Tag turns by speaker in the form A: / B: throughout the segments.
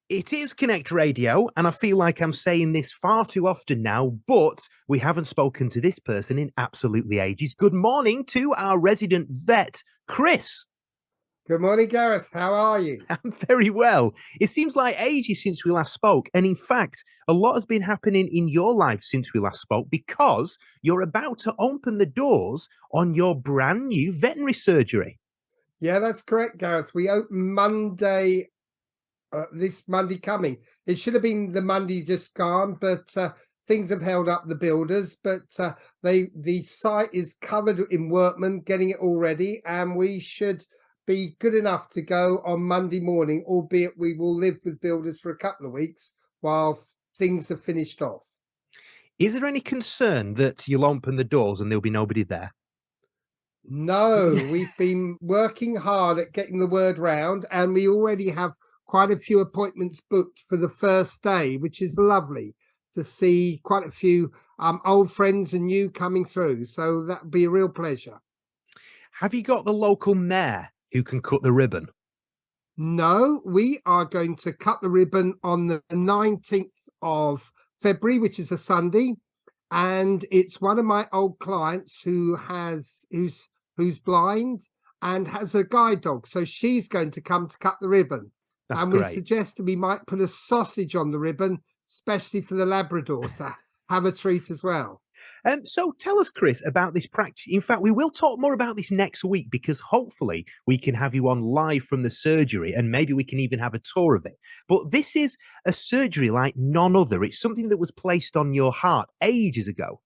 A: It is Konnect Radio, and I feel like I'm saying this far too often now, but we haven't spoken to this person in absolutely ages. Good morning to our resident vet, Chris.
B: Good morning, Gareth. How are you?
A: I'm very well. It seems like ages since we last spoke, and in fact, a lot has been happening in your life since we last spoke because you're about to open the doors on your brand new veterinary surgery.
B: Yeah, that's correct, Gareth. We open Monday, this Monday coming. It should have been the Monday just gone, but things have held up the builders. But the site is covered in workmen getting it all ready, and we should be good enough to go on Monday morning, albeit we will live with builders for a couple of weeks while things are finished off.
A: Is there any concern that you'll open the doors and there'll be nobody there?
B: No, we've been working hard at getting the word round, and we already have quite a few appointments booked for the first day, which is lovely to see quite a few old friends and new coming through. So that would be a real pleasure.
A: Have you got the local mayor who can cut the ribbon?
B: No, we are going to cut the ribbon on the 19th of February, which is a Sunday. And it's one of my old clients who's blind and has a guide dog. So she's going to come to cut the ribbon.
A: That's
B: and
A: great.
B: We suggested we might put a sausage on the ribbon, especially for the Labrador to have a treat as well.
A: So tell us, Chris, about this practice. In fact, we will talk more about this next week because hopefully we can have you on live from the surgery and maybe we can even have a tour of it. But this is a surgery like none other. It's something that was placed on your heart ages ago.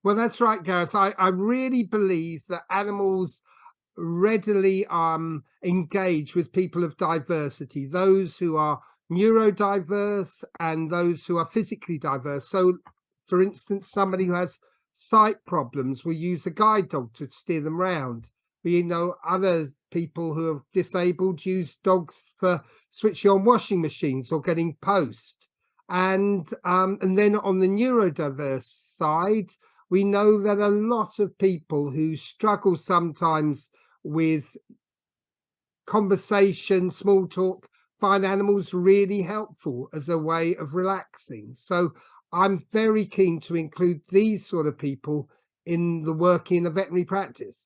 B: Well, that's right, Gareth. I really believe that animals readily engage with people of diversity, those who are neurodiverse and those who are physically diverse. So, for instance, somebody who has sight problems will use a guide dog to steer them round. We know other people who are disabled use dogs for switching on washing machines or getting post. And then on the neurodiverse side, we know that a lot of people who struggle sometimes with conversation, small talk, find animals really helpful as a way of relaxing. So I'm very keen to include these sort of people in the work in a veterinary practice.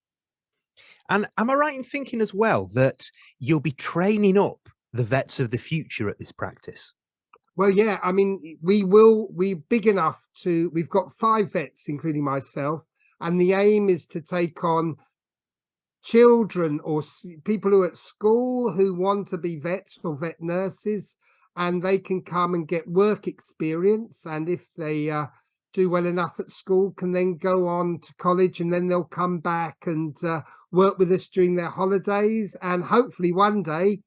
A: And am I right in thinking as well that you'll be training up the vets of the future at this practice?
B: Well, yeah, I mean, we're big enough we've got 5 vets, including myself, and the aim is to take on children or people who are at school who want to be vets or vet nurses, and they can come and get work experience. And if they do well enough at school, can then go on to college, and then they'll come back and work with us during their holidays. And hopefully one day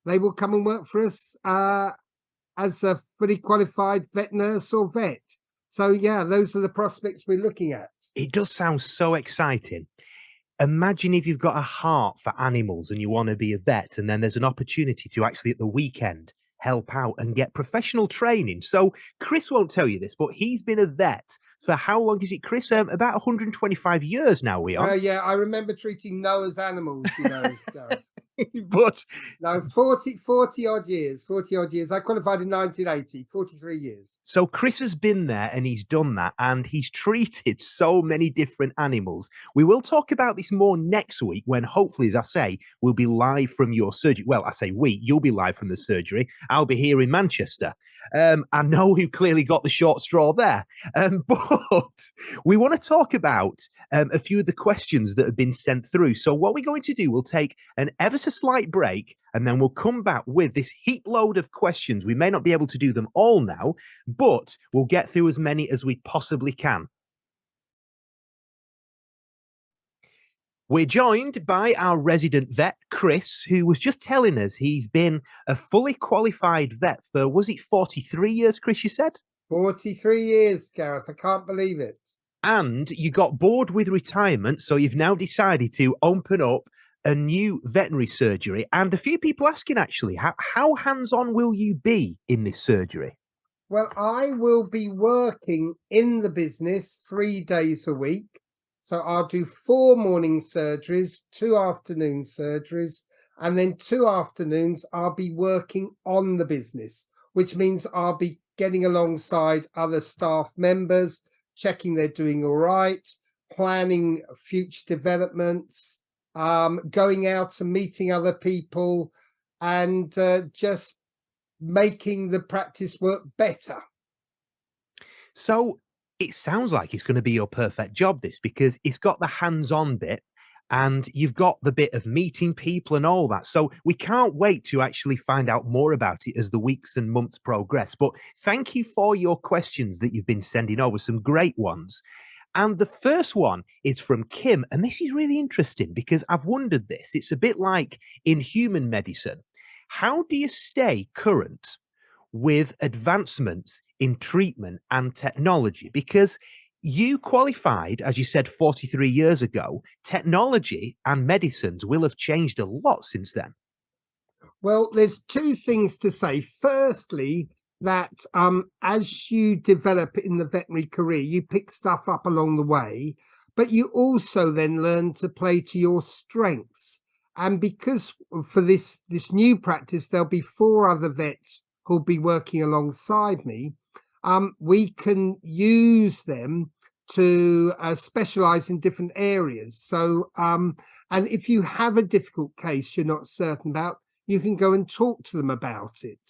B: they will come and work for us as a fully qualified vet nurse or vet. So, yeah, those are the prospects we're looking at.
A: It does sound so exciting. Imagine if you've got a heart for animals and you want to be a vet, and then there's an opportunity to actually at the weekend help out and get professional training. So Chris won't tell you this, but he's been a vet for how long is it, Chris? About 125 years now we are.
B: Yeah, I remember treating Noah's animals,
A: But
B: no, 40 odd years. I qualified in 1980, 43 years.
A: so Chris has been there and he's done that and he's treated so many different animals. We will talk about this more next week when hopefully, as I say, we'll be live from your surgery. Well, I say you'll be live from the surgery. I'll be here in Manchester. I know you clearly got the short straw there. But we want to talk about a few of the questions that have been sent through. So what we're going to do, we'll take an ever so slight break and then we'll come back with this heap load of questions. We may not be able to do them all now, but we'll get through as many as we possibly can. We're joined by our resident vet, Chris, who was just telling us he's been a fully qualified vet for, was it 43 years, Chris, you said?
B: 43 years, Gareth. I can't believe it.
A: And you got bored with retirement, so you've now decided to open up a new veterinary surgery. And a few people asking, actually, how hands-on will you be in this surgery?
B: Well, I will be working in the business 3 days a week. So I'll do 4 morning surgeries, 2 afternoon surgeries, And then 2 afternoons, I'll be working on the business, which means I'll be getting alongside other staff members, checking they're doing all right, planning future developments, going out and meeting other people, and just making the practice work better.
A: So it sounds like it's going to be your perfect job, this, because it's got the hands-on bit and you've got the bit of meeting people and all that. So we can't wait to actually find out more about it as the weeks and months progress. But thank you for your questions that you've been sending over, some great ones. And the first one is from Kim. And this is really interesting because I've wondered this. It's a bit like in human medicine. How do you stay current with advancements in treatment and technology? Because you qualified, as you said, 43 years ago. Technology and medicines will have changed a lot since then.
B: Well, there's 2 things to say. Firstly, that as you develop in the veterinary career, you pick stuff up along the way, but you also then learn to play to your strengths. And because for this new practice, there'll be 4 other vets who'll be working alongside me, we can use them to specialize in different areas. So, and if you have a difficult case you're not certain about, you can go and talk to them about it.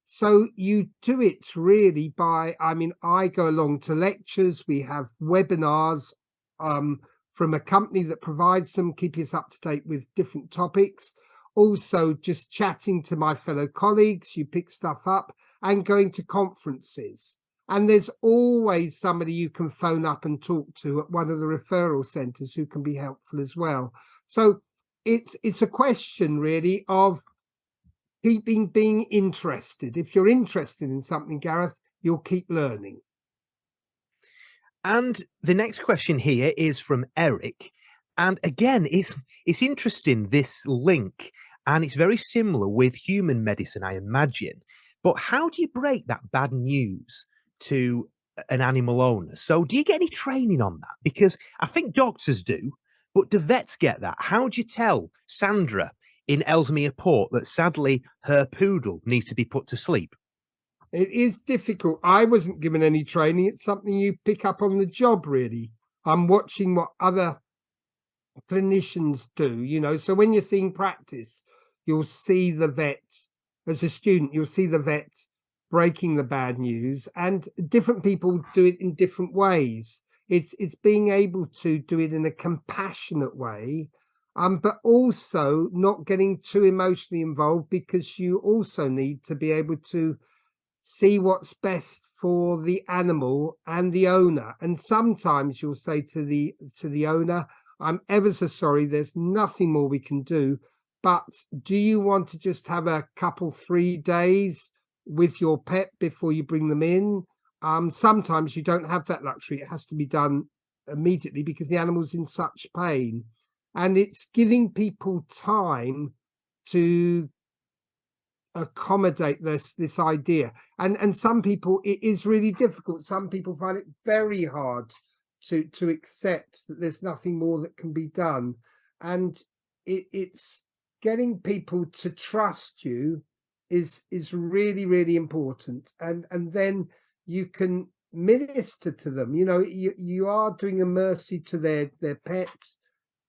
B: So you do it really by, I go along to lectures, we have webinars from a company that provides them, keeping us up to date with different topics. Also just chatting to my fellow colleagues, you pick stuff up, and going to conferences. And there's always somebody you can phone up and talk to at one of the referral centres who can be helpful as well. So it's a question really of being interested. If you're interested in something, Gareth, you'll keep learning.
A: And the next question here is from Eric. And again, it's interesting, this link, and it's very similar with human medicine, I imagine. But how do you break that bad news to an animal owner? So do you get any training on that? Because I think doctors do, but do vets get that? How do you tell Sandra in Ellesmere Port that sadly her poodle needs to be put to sleep?
B: It is difficult. I wasn't given any training. It's something you pick up on the job, really. I'm watching what other clinicians do, so when you're seeing practice, you'll see the vet, as a student, you'll see the vet breaking the bad news, and different people do it in different ways. It's being able to do it in a compassionate way, but also not getting too emotionally involved, because you also need to be able to see what's best for the animal and the owner. And sometimes you'll say to the owner, I'm ever so sorry, there's nothing more we can do, but do you want to just have a couple, 3 days with your pet before you bring them in? Sometimes you don't have that luxury. It has to be done immediately because the animal's in such pain. And it's giving people time to accommodate this idea. And some people, it is really difficult. Some people find it very hard to accept that there's nothing more that can be done. And it's getting people to trust you is really, really important. And then you can minister to them. You are doing a mercy to their pets,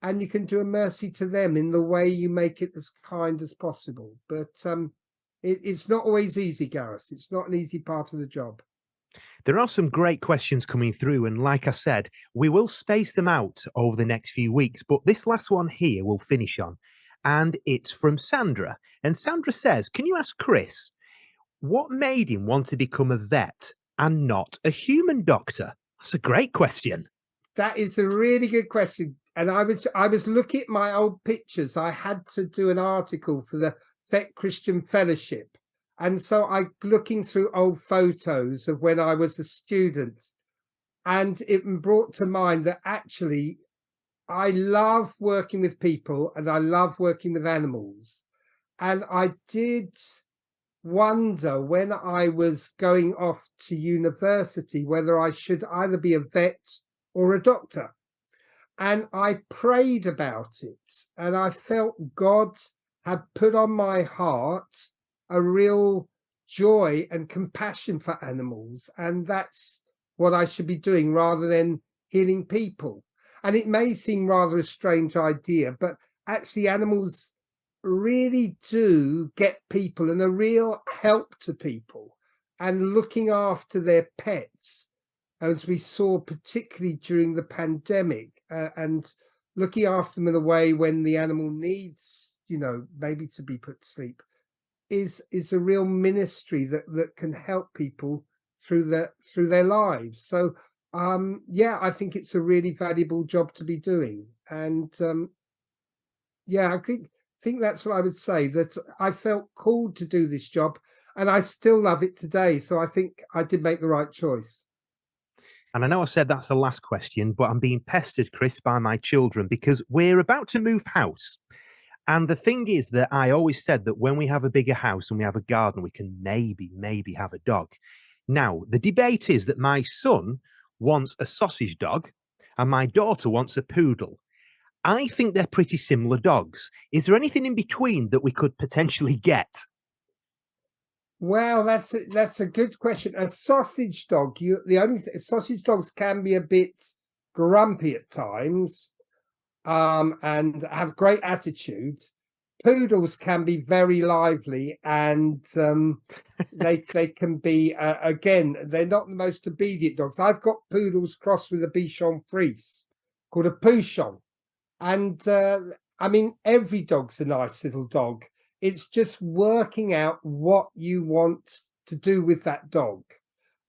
B: and you can do a mercy to them in the way you make it as kind as possible. But it's not always easy, Gareth. It's not an easy part of the job.
A: There are some great questions coming through, and like I said, we will space them out over the next few weeks, but this last one here we'll finish on, and it's from Sandra. And Sandra says, can you ask Chris, what made him want to become a vet and not a human doctor? That's a great question.
B: That is a really good question. And I was looking at my old pictures. I had to do an article for the Vet Christian Fellowship. And so I looking through old photos of when I was a student, and it brought to mind that actually I love working with people and I love working with animals. And I did wonder when I was going off to university whether I should either be a vet or a doctor. And I prayed about it, and I felt God have put on my heart a real joy and compassion for animals. And that's what I should be doing rather than healing people. And it may seem rather a strange idea, but actually animals really do get people and a real help to people, and looking after their pets, as we saw particularly during the pandemic, and looking after them in a way when the animal needs, maybe to be put to sleep, is a real ministry that can help people through their lives. So I think it's a really valuable job to be doing. And I think that's what I would say, that I felt called to do this job, and I still love it today. So I think I did make the right choice.
A: And I know I said that's the last question, but I'm being pestered, Chris, by my children because we're about to move house. And the thing is that I always said that when we have a bigger house and we have a garden, we can maybe have a dog. Now, the debate is that my son wants a sausage dog and my daughter wants a poodle. I think they're pretty similar dogs. Is there anything in between that we could potentially get?
B: Well, that's a good question. A sausage dog, sausage dogs can be a bit grumpy at times, and have great attitude. Poodles can be very lively, and they can be again. They're not the most obedient dogs. I've got poodles crossed with a Bichon Frise called a Pouchon, and I mean every dog's a nice little dog. It's just working out what you want to do with that dog.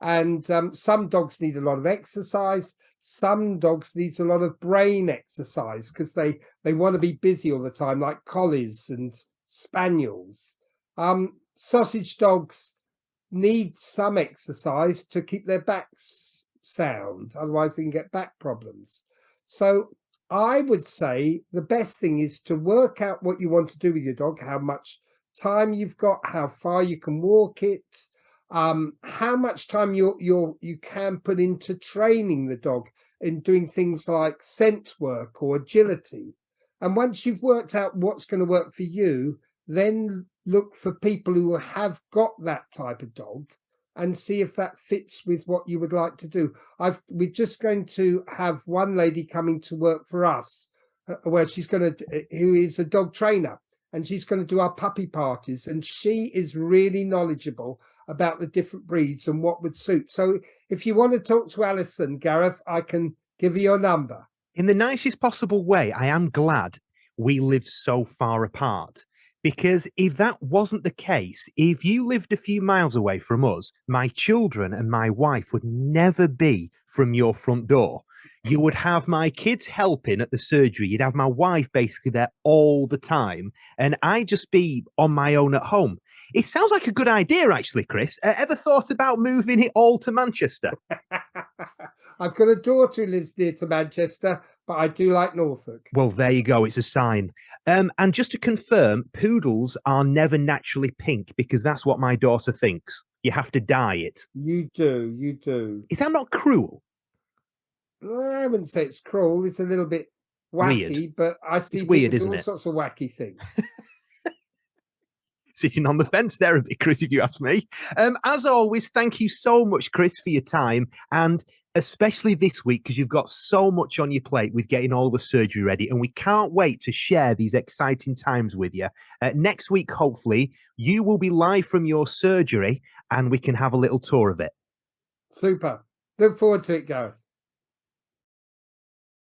B: And some dogs need a lot of exercise. Some dogs need a lot of brain exercise because they want to be busy all the time, like collies and spaniels. Sausage dogs need some exercise to keep their backs sound. Otherwise, they can get back problems. So I would say the best thing is to work out what you want to do with your dog, how much time you've got, how far you can walk it, how much time you can put into training the dog in doing things like scent work or agility. And once you've worked out what's going to work for you, then look for people who have got that type of dog and see if that fits with what you would like to do. We're just going to have one lady coming to work for us, who is a dog trainer, and she's going to do our puppy parties, and she is really knowledgeable about the different breeds and what would suit. So if you want to talk to Alison, Gareth, I can give you your number.
A: In the nicest possible way, I am glad we live so far apart. Because if that wasn't the case, if you lived a few miles away from us, my children and my wife would never be from your front door. You would have my kids helping at the surgery. You'd have my wife basically there all the time. And I'd just be on my own at home. It sounds like a good idea, actually, Chris. Ever thought about moving it all to Manchester?
B: I've got a daughter who lives near to Manchester, but I do like Norfolk.
A: Well, there you go. It's a sign. And just to confirm, poodles are never naturally pink because that's what my daughter thinks. You have to dye it.
B: You do.
A: Is that not cruel?
B: I wouldn't say it's cruel. It's a little bit wacky,
A: Weird.
B: but I see
A: It's weird,
B: people do
A: isn't
B: all
A: it?
B: sorts of wacky things.
A: Sitting on the fence there a bit, Chris, if you ask me. As always, thank you so much, Chris, for your time, and especially this week because you've got so much on your plate with getting all the surgery ready, and we can't wait to share these exciting times with you. Next week, hopefully, you will be live from your surgery and we can have a little tour of it.
B: Super. Look forward to it, Gareth.